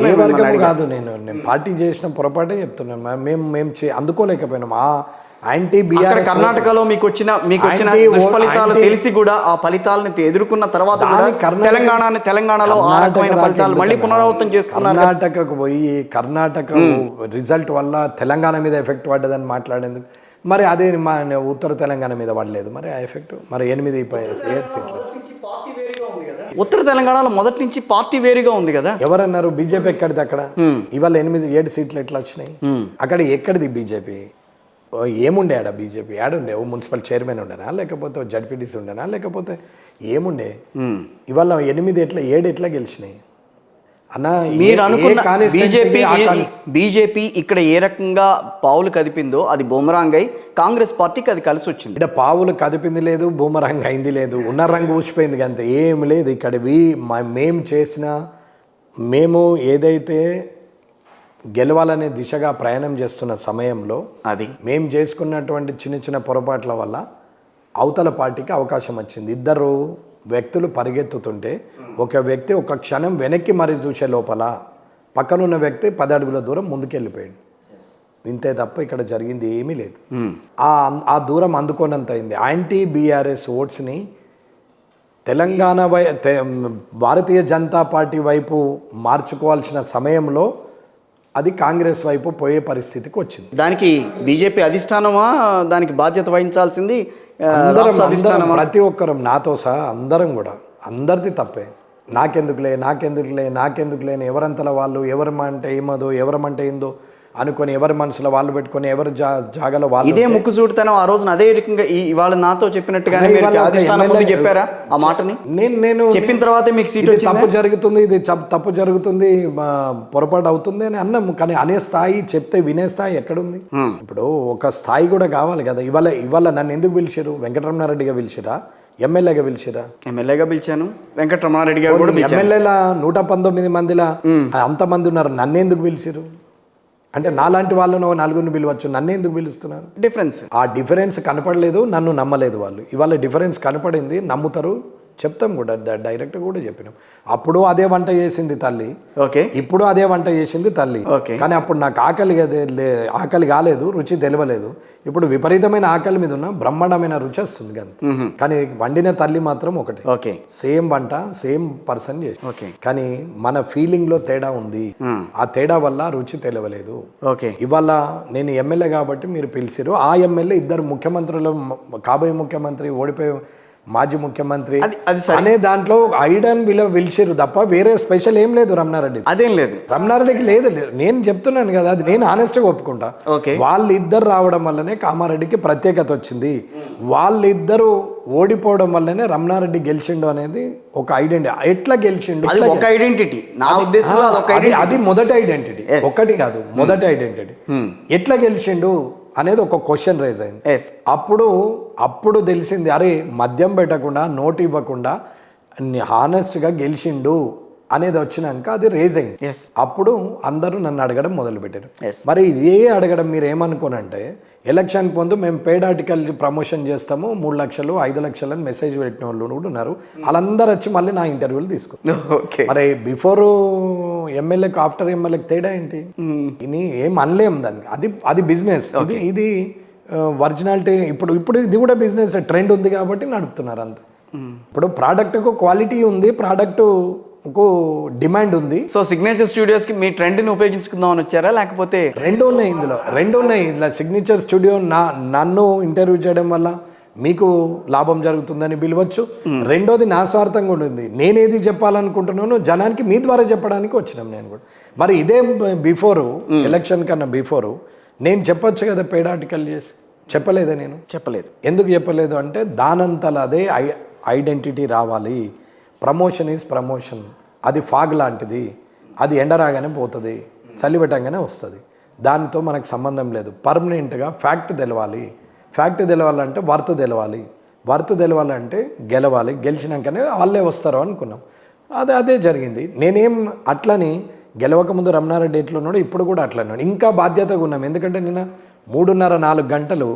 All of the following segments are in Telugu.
ఏ వర్గం కాదు, నేను పార్టీ చేసిన పొరపాటే చెప్తున్నాను. మేము అందుకోలేకపోయినాం. ఆ యాంటీ బీఆర్ కర్ణాటకలో మీకు వచ్చిన దుష్ఫలితాలు తెలిసి కూడా ఆ ఫలితాలను ఎదుర్కొన్న తర్వాత తెలంగాణలో ఆ రకమైన ఫలితాలు మళ్ళీ పునరావృతం చేసుకున్నారు. కర్ణాటకకు పోయి కర్ణాటక రిజల్ట్ వల్ల తెలంగాణ మీద ఎఫెక్ట్ పడ్డదని మాట్లాడేందుకు, మరి అదే మా ఉత్తర తెలంగాణ మీద పడలేదు. మరి ఆ ఎఫెక్ట్ మరి 8 సీట్లు. ఉత్తర తెలంగాణలో మొదటి నుంచి పార్టీ వేరుగా ఉంది కదా. ఎవరన్నారు బీజేపీ ఎక్కడిది అక్కడ? ఇవాళ 8 సీట్లు ఎట్లా వచ్చినాయి? అక్కడ ఎక్కడిది బీజేపీ? ఏముండే ఆడ బీజేపీ? ఆడుండే ఓ మున్సిపల్ చైర్మన్ ఉండేనా, లేకపోతే జడ్పీటీసీ ఉండేనా, లేకపోతే ఏముండే? ఇవాళ 7 ఎట్లా గెలిచినాయి అన్న? మీరు అనుకున్న బీజేపీ ఇక్కడ ఏ రకంగా పావులు కదిపిందో అది బూమరాంగ్ అయి కాంగ్రెస్ పార్టీకి అది కలిసి వచ్చింది. ఇక్కడ పావులు కదిపింది లేదు, బూమరాంగ్ అయింది లేదు, ఉన్న రంగు ఊసిపోయింది అంతే. ఏం లేదు ఇక్కడ. మేము ఏదైతే గెలవాలనే దిశగా ప్రయాణం చేస్తున్న సమయంలో అది మేము చేసుకున్నటువంటి చిన్న పొరపాట్ల వల్ల అవతల పార్టీకి అవకాశం వచ్చింది. 2 వ్యక్తులు పరిగెత్తుతుంటే ఒక వ్యక్తి ఒక క్షణం వెనక్కి మరి చూసే లోపల పక్కనున్న వ్యక్తి 10 అడుగుల దూరం ముందుకెళ్ళిపోయాడు. ఇంతే తప్ప ఇక్కడ జరిగింది ఏమీ లేదు. ఆ దూరం అందుకోనంత అయింది. Anti BRS ఓట్స్ని Telangana Bharatiya Janata party వైపు మార్చుకోవాల్సిన సమయంలో అది కాంగ్రెస్ వైపు పోయే పరిస్థితికి వచ్చింది. దానికి బీజేపీ అధిష్టానమా దానికి బాధ్యత వహించాల్సింది? ప్రతి ఒక్కరం నాతో సహా అందరం కూడా, అందరిది తప్పే. నాకెందుకులే ఎవరంతలా వాళ్ళు, ఎవరమంటే ఏమదో ఎవరమంటే ఏందో అనుకొని ఎవరి మనసులో వాళ్ళు పెట్టుకొని ఎవరి జాగాలో వాళ్ళు. ఇదే ముక్కుసూటితనం ఆ రోజున అదే రకంగా ఇవాళ నాతో చెప్పినట్టుగానే చెప్పారా ఆ మాటని? నేను చెప్పిన తర్వాత మీకు సీట్ తప్పు జరుగుతుంది పొరపాటు అవుతుంది అని అన్నాము. కానీ అనే స్థాయి, చెప్తే వినే స్థాయి ఎక్కడుంది? ఇప్పుడు ఒక స్థాయి కూడా కావాలి కదా. ఇవాళ నన్ను ఎందుకు పిలిచారు? వెంకటరమణారెడ్డిగా పిలిచిరా, ఎమ్మెల్యేగా పిలిచిరా? ఎమ్మెల్యేగా పిలిచాను. వెంకటరమణారెడ్డి గారు కూడా ఎమ్మెల్యేల 119 మందిలా అంతమంది ఉన్నారు. నన్ను ఎందుకు పిలిచారు? అంటే నాలాంటి వాళ్ళను 4 పిలవచ్చు, నన్ను ఎందుకు పిలుస్తున్నారు? ఆ డిఫరెన్స్ కనపడలేదు, నన్ను నమ్మలేదు వాళ్ళు. ఇవాళ డిఫరెన్స్ కనపడింది, నమ్ముతారు, చెప్తాం కూడా, డైరెక్ట్ కూడా చెప్పినాం. అప్పుడు అదే వంట చేసింది తల్లి, ఇప్పుడు అదే వంట చేసింది తల్లి. కానీ అప్పుడు నాకు ఆకలి కాలేదు, రుచి తెలియలేదు. ఇప్పుడు విపరీతమైన ఆకలి మీద ఉన్న బ్రహ్మాండమైన రుచి వస్తుంది అంతే. కానీ వండిన తల్లి మాత్రం ఒకటే, సేమ్ వంట సేమ్ పర్సన్ చేసి. కానీ మన ఫీలింగ్ లో తేడా ఉంది. ఆ తేడా వల్ల రుచి తెలియలేదు. ఇవాళ నేను ఎమ్మెల్యే కాబట్టి మీరు పిలిచిరు. ఆ ఎమ్మెల్యే 2 ముఖ్యమంత్రులు, కాబోయే ముఖ్యమంత్రి, ఓడిపోయే మాజీ ముఖ్యమంత్రి అనే దాంట్లో ఐడన్ పిలిచిరు తప్ప వేరే స్పెషల్ ఏం లేదు. రమణారెడ్డి అదేం లేదు, రమణారెడ్డికి లేదు. నేను చెప్తున్నాను కదా, అది నేను ఆనెస్ట్గా ఒప్పుకుంటా. వాళ్ళిద్దరు రావడం వల్లనే కామారెడ్డికి ప్రత్యేకత వచ్చింది. వాళ్ళిద్దరు ఓడిపోవడం వల్లనే రమణారెడ్డి గెలిచిండు అనేది ఒక ఐడెంటిటీ. ఎట్లా గెలిచిండు? ఒక ఐడెంటిటీ. నా ఉద్దేశంలో అది మొదటి ఐడెంటిటీ, ఒకటి కాదు, మొదటి ఐడెంటిటీ. ఎట్లా గెలిచిండు అనేది ఒక క్వశ్చన్ రైజ్ అయింది. అప్పుడు తెలిసింది, అరే మద్యం పెట్టకుండా, నోటు ఇవ్వకుండా హానెస్ట్గా గెలిచిండు అనేది వచ్చినాక అది రేజ్ అయింది. అప్పుడు అందరూ నన్ను అడగడం మొదలుపెట్టారు. మరి ఇదే అడగడం మీరు ఏమనుకోనంటే, ఎలక్షన్కి ముందు మేము పెయిడ్ ఆర్టికల్ ప్రమోషన్ చేస్తాము, 3 లక్షలు 5 లక్షలు అని మెసేజ్ పెట్టిన వాళ్ళు కూడా ఉన్నారు. వాళ్ళందరూ వచ్చి మళ్ళీ నా ఇంటర్వ్యూలు తీసుకున్నారు. మరి బిఫోర్ ఎమ్మెల్యేకి ఆఫ్టర్ ఎమ్మెల్యేకి తేడా ఏంటి? ఇది ఏం అనలేము దానికి. అది బిజినెస్. ఇది ఒరిజినాలిటీ. ఇప్పుడు ఇది కూడా బిజినెస్ ట్రెండ్ ఉంది కాబట్టి నడుపుతున్నారు అంత. ఇప్పుడు ప్రోడక్ట్కు క్వాలిటీ ఉంది, ప్రోడక్ట్కు డిమాండ్ ఉంది. సో సిగ్నేచర్ స్టూడియోస్కి మీ ట్రెండ్ని ఉపయోగించుకుందామని వచ్చారా, లేకపోతే? రెండు ఉన్నాయి ఇందులో. సిగ్నేచర్ స్టూడియో నన్ను ఇంటర్వ్యూ చేయడం వల్ల మీకు లాభం జరుగుతుందని పిలవచ్చు. రెండోది నా స్వార్థంగా ఉంటుంది. నేనేది చెప్పాలనుకుంటున్నానో జనానికి మీ ద్వారా చెప్పడానికి వచ్చినాం నేను కూడా. మరి ఇదే ఎలక్షన్ కన్నా బిఫోరు నేను చెప్పొచ్చు కదా, పెయిడ్ ఆర్టికల్ చేసి. చెప్పలేదా? నేను చెప్పలేదు. ఎందుకు చెప్పలేదు అంటే, దానంతల అదే ఐడెంటిటీ రావాలి. Promotion is promotion. అది ఫాగ్ లాంటిది. అది ఎండ రాగానే పోతుంది, చలి పెట్టంగానే వస్తుంది. దానితో మనకు సంబంధం లేదు. పర్మనెంట్గా ఫ్యాక్ట్ తెలవాలి. ఫ్యాక్ట్ తెలవాలంటే వర్త్ తెలవాలంటే గెలవాలి. గెలిచినాకనే వాళ్ళే వస్తారు అనుకున్నాం. అదే జరిగింది. నేనేం అట్లని గెలవకముందు రమణారెడ్డి ఎట్లా ఉన్నాడు, ఇప్పుడు కూడా అట్లా ఉన్నాడు. ఇంకా బాధ్యతగా ఉన్నాం. ఎందుకంటే నిన్న 3.5-4 గంటలు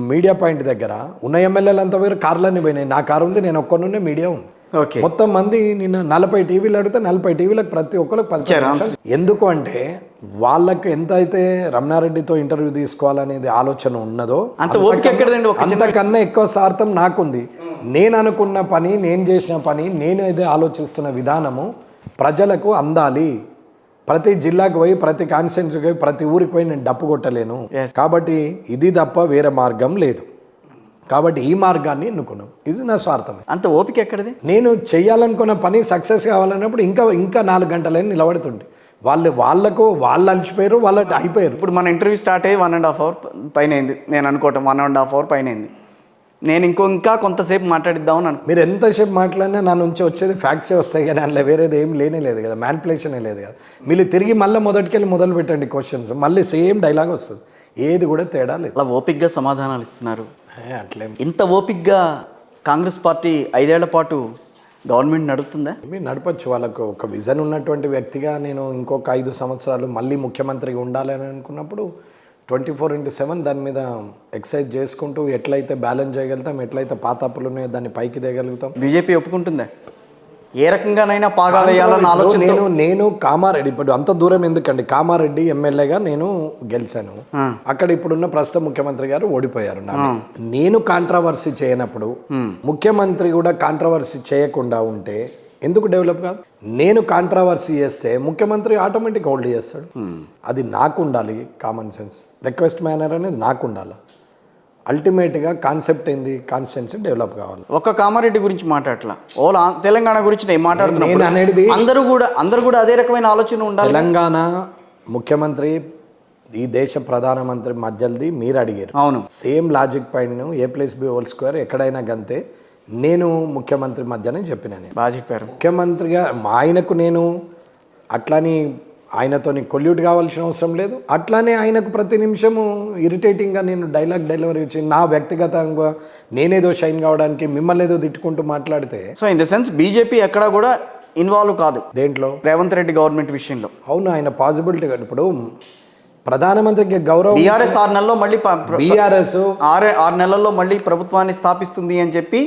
మీడియా పాయింట్ దగ్గర ఉన్న ఎమ్మెల్యేలు అంతా వేరు కార్లన్నీ పోయినాయి. నా కారు ఉంది, నేను ఒక్కనున్నే, మీడియా ఉంది. ఓకే. మొత్తం మంది నిన్న 40 టీవీలు అడిగితే 40 టీవీలకు ప్రతి ఒక్కరికి 10 నిమిషాలు. ఎందుకు అంటే వాళ్ళకి ఎంత అయితే రమణారెడ్డితో ఇంటర్వ్యూ తీసుకోవాలనేది ఆలోచన ఉన్నదో అంత ఓపిక ఎక్కడదండి? అంతకన్నా ఎక్కువ స్వార్థం నాకుంది. నేను అనుకున్న పని, నేను చేసిన పని, నేను అయితే ఆలోచిస్తున్న విధానము ప్రజలకు అందాలి. ప్రతి జిల్లాకు పోయి, ప్రతి కాన్స్టిట్యున్సీకి పోయి, ప్రతి ఊరికి పోయి నేను డప్పు కొట్టలేను. కాబట్టి ఇది తప్ప వేరే మార్గం లేదు. కాబట్టి ఈ మార్గాన్ని ఎన్నుకున్నాం. ఇది నా స్వార్థమే. అంత ఓపిక ఎక్కడిది? నేను చేయాలనుకున్న పని సక్సెస్ కావాలన్నప్పుడు ఇంకా 4 గంటలని నిలబడుతుండే. వాళ్ళు అలసిపోయారు, వాళ్ళు అయిపోయారు. ఇప్పుడు మన ఇంటర్వ్యూ స్టార్ట్ అయ్యి 1.5 అవర్ పైన అయింది నేను అనుకోవటం. 1.5 అవర్ పైన అయింది. నేను ఇంకా కొంతసేపు మాట్లాడిద్దామని అనుకో. మీరు ఎంతసేపు మాట్లాడినా నా నుంచి వచ్చేది ఫ్యాక్ట్సే వస్తాయి కానీ అందులో వేరేది ఏం లేదు కదా, మ్యానిపులేషనే లేదు కదా. మీరు తిరిగి మళ్ళీ మొదటికెళ్ళి మొదలు పెట్టండి క్వశ్చన్స్, మళ్ళీ సేమ్ డైలాగ్ వస్తుంది. ఏది కూడా తేడా లేదు. అలా ఓపిక్గా సమాధానాలు ఇస్తున్నారు. అట్లేం ఇంత ఓపిక్గా కాంగ్రెస్ పార్టీ 5 ఏళ్ల పాటు గవర్నమెంట్ నడుపుతుందా? మీరు నడపచ్చు. వాళ్ళకు ఒక విజన్ ఉన్నటువంటి వ్యక్తిగా నేను ఇంకొక 5 సంవత్సరాలు మళ్ళీ ముఖ్యమంత్రిగా ఉండాలని అనుకున్నప్పుడు 24/7 దాని మీద ఎక్సర్సైజ్ చేసుకుంటూ ఎట్లయితే బ్యాలెన్స్ చేయగలుగుతాం, ఎట్లయితే పాత అప్పులు ఉన్నాయో దాన్ని పైకి తేగలుగుతాం. బీజేపీ ఒప్పుకుంటుందా? ఏ రకంగానైనా పాగా వేయాలన్న ఆలోచన. నేను కామారెడ్డి, ఇప్పుడు అంత దూరం ఎందుకండి, కామారెడ్డి ఎమ్మెల్యేగా నేను గెలిచాను. అక్కడ ఇప్పుడున్న ప్రస్తుత ముఖ్యమంత్రి గారు ఓడిపోయారు. నేను కాంట్రవర్సీ చేయనప్పుడు ముఖ్యమంత్రి కూడా కాంట్రవర్సీ చేయకుండా ఉంటే ఎందుకు డెవలప్ కాదు? నేను కాంట్రవర్సీ చేస్తే ముఖ్యమంత్రి ఆటోమేటిక్ హోల్డ్ చేస్తాడు. అది నాకు ఉండాలి. కామన్ సెన్స్ రిక్వెస్ట్ మేనర్ అనేది నాకు ఉండాలి. అల్టిమేట్గా కాన్సెప్ట్ ఏంది? కాన్స్టిట్యున్సీ డెవలప్ కావాలి. ఒక్క కామారెడ్డి గురించి మాట్లాడట్లా, ఓలా తెలంగాణ గురించి నేను మాట్లాడుతున్నాను. నేను అనేది అందరూ కూడా అదే రకమైన ఆలోచన ఉండాలి. తెలంగాణ ముఖ్యమంత్రి ఈ దేశ ప్రధానమంత్రి మధ్యది మీరు అడిగారు. అవును, సేమ్ లాజిక్ పాయింట్ A+B² ఎక్కడైనా గంతే నేను ముఖ్యమంత్రి మధ్యనే చెప్పిన. నేను బాగా చెప్పారు. ముఖ్యమంత్రిగా ఆయనకు నేను అట్లాని ఆయనతో కొల్యూట్ కావాల్సిన అవసరం లేదు. అట్లానే ఆయనకు ప్రతి నిమిషము ఇరిటేటింగ్గా నేను డైలాగ్ డెలివరీ ఇచ్చి నా వ్యక్తిగతంగా నేనేదో షైన్ కావడానికి మిమ్మల్ని ఏదో తిట్టుకుంటూ మాట్లాడితే, so in the sense BJP ఎక్కడా కూడా ఇన్వాల్వ్ కాదు దేంట్లో, రేవంత్ రెడ్డి గవర్నమెంట్ విషయంలో. అవును, ఆయన పాసిబిలిటీ. ఇప్పుడు ప్రధానమంత్రికి గౌరవం బీఆర్ఎస్ 6 నెలల్లో మళ్ళీ బీఆర్ఎస్ 6 నెలల్లో మళ్ళీ ప్రభుత్వాన్ని స్థాపిస్తుంది అని చెప్పి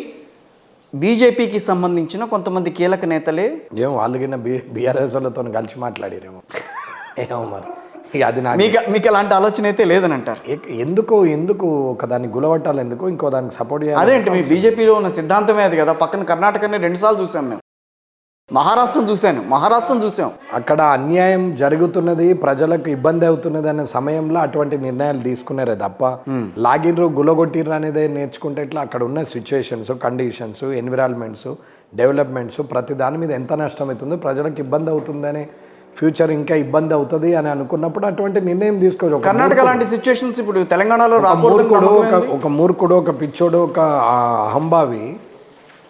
బీజేపీకి సంబంధించిన కొంతమంది కీలక నేతలే ఏమో వాళ్ళకిన్న బీఆర్ఎస్ వాళ్ళతో కలిసి మాట్లాడారేమో, ఏమో మరి. అది మీకు ఎలాంటి ఆలోచన అయితే లేదని అంటారు. ఎందుకు ఒక దాన్ని గులవట్టాలి, ఎందుకు ఇంకో దానికి సపోర్ట్ చేయాలి? అదేంటి మీ బీజేపీలో ఉన్న సిద్ధాంతమే అది కదా. పక్కన కర్ణాటకని 2 సార్లు చూసాం మేము, మహారాష్ట్రం చూసాం. అక్కడ అన్యాయం జరుగుతున్నది, ప్రజలకు ఇబ్బంది అవుతున్నది అనే సమయంలో అటువంటి నిర్ణయాలు తీసుకున్నారే తప్ప లాగిన్రు గులగొట్టిర్రు అనేది నేర్చుకుంటే ఇట్లా అక్కడ ఉన్న సిచ్యువేషన్స్, కండిషన్స్, ఎన్విరాన్మెంట్స్, డెవలప్మెంట్స్ ప్రతి దాని మీద ఎంత నష్టం అవుతుందో, ప్రజలకు ఇబ్బంది అవుతుందని, ఫ్యూచర్ ఇంకా ఇబ్బంది అవుతుంది అని అనుకున్నప్పుడు అటువంటి నిర్ణయం తీసుకోవచ్చు. కర్ణాటక లాంటి సిచ్యువేషన్స్ ఇప్పుడు తెలంగాణలో ఒక మూర్ఖుడు, ఒక పిచ్చోడు, ఒక అహంభావి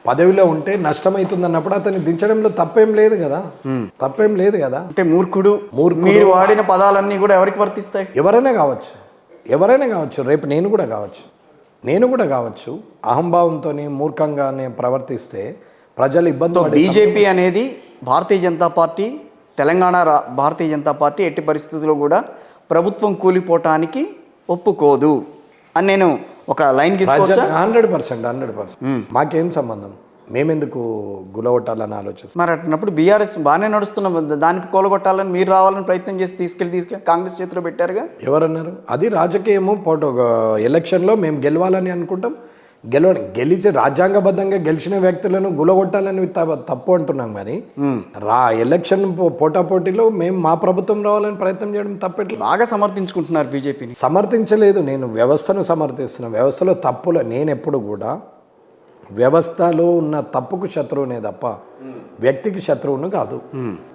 పదవిలో ఉంటే నష్టమవుతుంది అన్నప్పుడు అతన్ని దించడంలో తప్పేం లేదు కదా. అంటే మూర్ఖుడు మీరు వాడిన పదాలన్నీ కూడా ఎవరికి వర్తిస్తాయి? ఎవరైనా కావచ్చు. రేపు నేను కూడా కావచ్చు. అహంభావంతో మూర్ఖంగానే ప్రవర్తిస్తే ప్రజలు ఇబ్బంది. బీజేపీ అనేది భారతీయ జనతా పార్టీ, తెలంగాణ భారతీయ జనతా పార్టీ ఎట్టి పరిస్థితుల్లో కూడా ప్రభుత్వం కూలిపోవటానికి ఒప్పుకోదు అని నేను ఒక లైన్ 100%. మాకేం సంబంధం? మేమెందుకు గులగొట్టాలని ఆలోచిస్తాం? మరి అన్నప్పుడు బీఆర్ఎస్ బాగానే నడుస్తున్న దానికి కూలగొట్టాలని మీరు రావాలని ప్రయత్నం చేసి తీసుకెళ్ళి కాంగ్రెస్ చేతిలో పెట్టారుగా. ఎవరన్నారు? అది రాజకీయము. ఎలక్షన్లో మేము గెలవాలని అనుకుంటాం. గెలిచి రాజ్యాంగబద్ధంగా గెలిచిన వ్యక్తులను గులగొట్టాలని తప్పు అంటున్నాం. కానీ ఎలక్షన్ పోటాపోటీలో మేము మా ప్రభుత్వం రావాలని ప్రయత్నం చేయడం తప్పట్లేదు. బాగా సమర్థించుకుంటున్నారు బీజేపీని. సమర్థించలేదు, నేను వ్యవస్థను సమర్థిస్తున్నా. వ్యవస్థలో తప్పులు నేను ఎప్పుడు కూడా వ్యవస్థలో ఉన్న తప్పుకు శత్రువునే తప్ప వ్యక్తికి శత్రువును కాదు.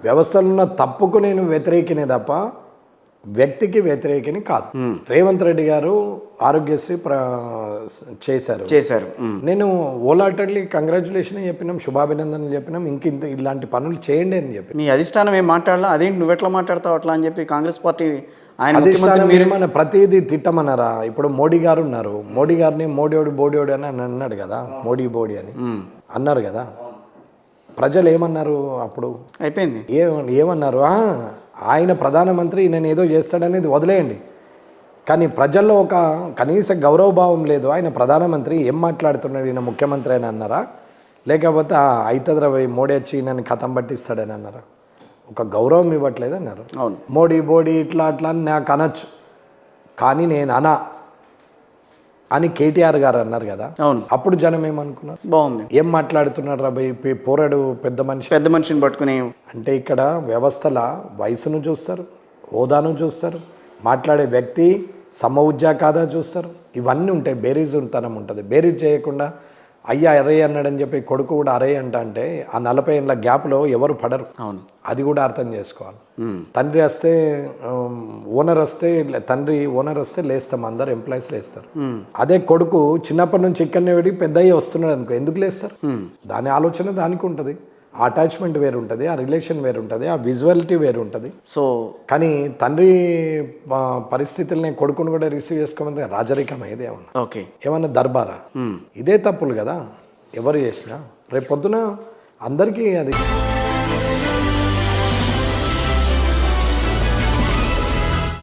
వ్యవస్థలో ఉన్న తప్పుకు నేను వ్యతిరేకినే తప్ప వ్యక్తికి వ్యతిరేకిని కాదు. రేవంత్ రెడ్డి గారు ఆరోగ్యశ్రీ చేశారు. నేను ఓలాటర్లీ కంగ్రాచులేషన్ చెప్పినాం, శుభాభినందనలు చెప్పినాం. ఇంత ఇలాంటి పనులు చేయండి అని చెప్పి. మీ అధిష్టానం ఏం మాట్లాడాలా? అదేంటి నువ్వు ఎట్లా మాట్లాడతావు అట్లా అని చెప్పి కాంగ్రెస్ పార్టీ ఆయన అధిష్టానం ఏమన్నా ప్రతిదీ తిట్టమన్నారా? ఇప్పుడు మోడీ గారు ఉన్నారు, మోడీ గారిని బోడియోడు అని అన్నాడు కదా, మోడీ అని అన్నారు కదా. ప్రజలు ఏమన్నారు అప్పుడు? అయిపోయింది. ఏమన్నారు? ఆయన ప్రధానమంత్రి, నేను ఏదో చేస్తాడనేది వదిలేయండి. కానీ ప్రజల్లో ఒక కనీస గౌరవభావం లేదు. ఆయన ప్రధానమంత్రి ఏం మాట్లాడుతున్నాడు, ఈయన ముఖ్యమంత్రి అని అన్నారా? లేకపోతే అవుతుంది రవి మోడీ వచ్చి నన్ను కథం పట్టిస్తాడని అన్నారు. ఒక గౌరవం ఇవ్వట్లేదు అన్నారు. అవును. మోడీ ఇట్లా అట్లా అని నాకు అనొచ్చు, కానీ నేను అనా అని కేటీఆర్ గారు అన్నారు కదా. అవును. అప్పుడు జనం ఏమనుకున్నారు, బాగుంది, ఏం మాట్లాడుతున్నారు రా భయ్ పోరాడు పెద్ద మనిషిని పట్టుకుని. అంటే ఇక్కడ వ్యవస్థల వయసును చూస్తారు, హోదాను చూస్తారు, మాట్లాడే వ్యక్తి సమఉజ్జా కాదా చూస్తారు. ఇవన్నీ ఉంటాయి, బేరీజ్ తనం ఉంటుంది. బేరీజ్ చేయకుండా అయ్యా అరే అన్నాడని చెప్పి కొడుకు కూడా అరే అంటే ఆ 40 ఏళ్ళ గ్యాప్లో ఎవరు పడరు. అవును, అది కూడా అర్థం చేసుకోవాలి. తండ్రి వస్తే ఓనర్ వస్తే తండ్రి ఓనర్ వస్తే లేస్తాం, అందరు ఎంప్లాయీస్ లేస్తారు. అదే కొడుకు చిన్నప్పటి నుంచి ఇక్కడనే పెడి పెద్ద అయ్యి వస్తున్నాడు అనుకో, ఎందుకు లేస్తారు? దాని ఆలోచన దానికి ఉంటుంది, ఆ అటాచ్మెంట్ వేరు ఉంటుంది, ఆ రిలేషన్ వేరు ఉంటుంది, ఆ విజువాలిటీ వేరు ఉంటుంది. సో కానీ తండ్రి పరిస్థితుల్ని కొడుకును కూడా రిసీవ్ చేసుకోమంటే రాజరికం ఏదే ఉన్నా, ఓకే, ఏమన్నా దర్బారా? ఇదే తప్పులు కదా ఎవరు చేసినా. రేపు పొద్దున అందరికీ అది